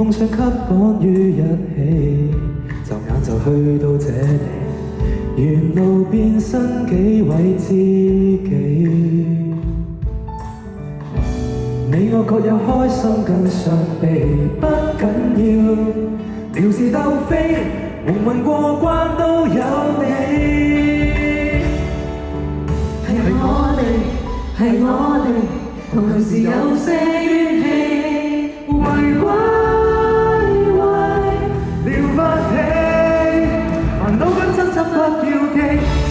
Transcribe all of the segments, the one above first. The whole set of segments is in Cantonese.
夢想給趕於一起，就眼就去到這裡，沿路變身幾位知己。你我各有開心跟傷悲，不緊要，聊是鬥非，蒙混過關都有你。係我哋，同時有些怨氣，為聊不起，煩惱跟爭執不要記，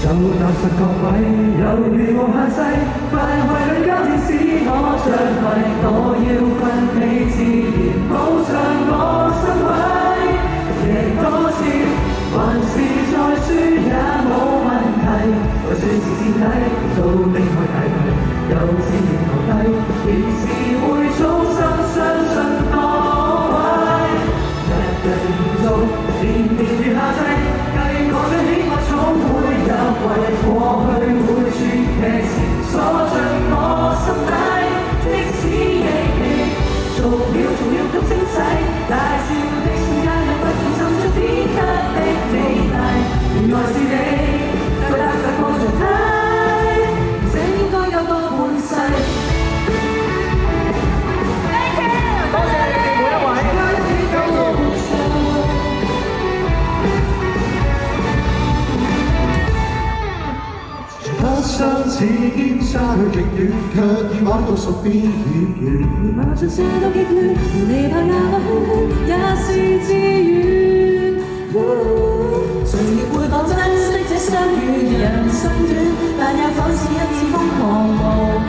就踏實各位，猶如無限世，快為你交戰使我着迷，我要奮起自然補償我身位，贏多次還是再輸也冇問題，就算是墊底都離開大圍，有自然留低，仍是會衷心相信各位，日日連續年年如夏季，計我最喜愛總會入圍，過去每串劇情鎖進我心底，即使憶記逐秒咁清洗，大笑的瞬間又忽然滲出天得的美麗，原來是你再踏實過牆梯，這應該有多半世。多謝你哋每一位。不相似兼差距極遠，卻已玩到熟邊遠遠。麻雀射到極亂，你怕壓個圈圈，也是自願。誰亦會講珍惜這相遇，人生短，但也仿似一次瘋狂無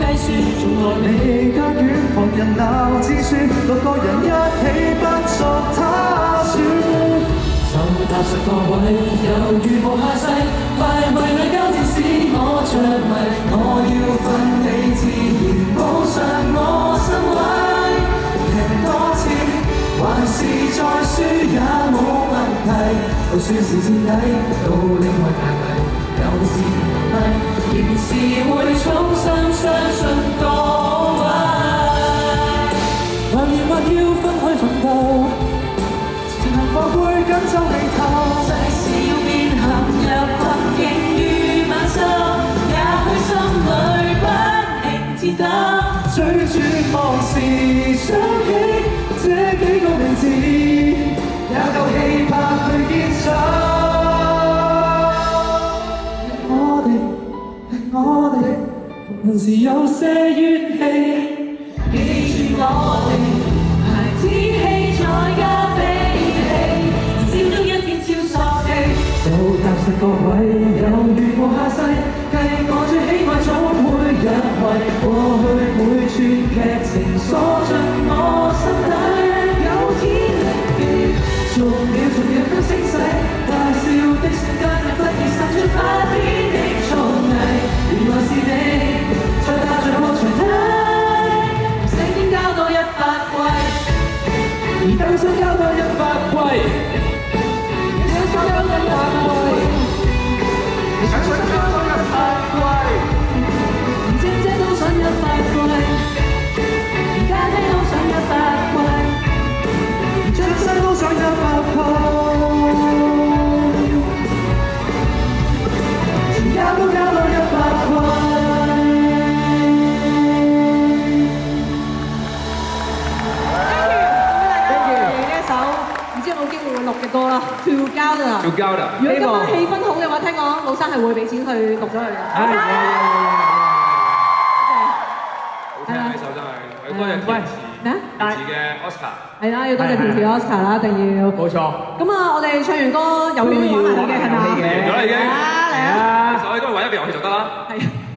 計算。從來未隔遠，旁人鬧之説，六個人一起不作他説。就踏實個位，猶如無下世，快為你交戰使我着迷，我要奮起自然補償我身位，贏多次還是再輸也冇問題，就算是墊底都離開大圍，有自然留低，仍是會衷心相信各位，橫言或要分開奮鬥，或會緊皺眉頭，世事要變陷入困境與猛獸，也許心裏不停自鬥。最絕望時想起這幾個名字，也夠氣魄去堅守。係我哋，同時有些怨氣，記住我哋，孩子氣再加比。就踏實各位，猶如無下世，計我最喜愛總會入圍，過去每串劇情鎖進我心底，有天力記，逐秒咁清洗，大笑的瞬間又忽然滲出花邊的造詣，原來是你再踏着我牆梯，聲音交多100季，而燈箱交多100季。交多100季，你想交多100季，姐姐都想100季，家姐都想100季，張生都想100季，全家都交多100季。錄嘅歌啦 ，Together。如果今晚氣氛好嘅話，聽講老生係會俾錢去錄咗佢嘅。好聽呢首真係，多謝填詞嘅 Oscar。係啦，要多謝填詞 Oscar 啦，一定要。冇錯。咁啊，我哋唱完歌有啲玩下嘅係咪啊？完咗啦已經。嚟啊！我哋今日玩一個遊戲就得啦。係。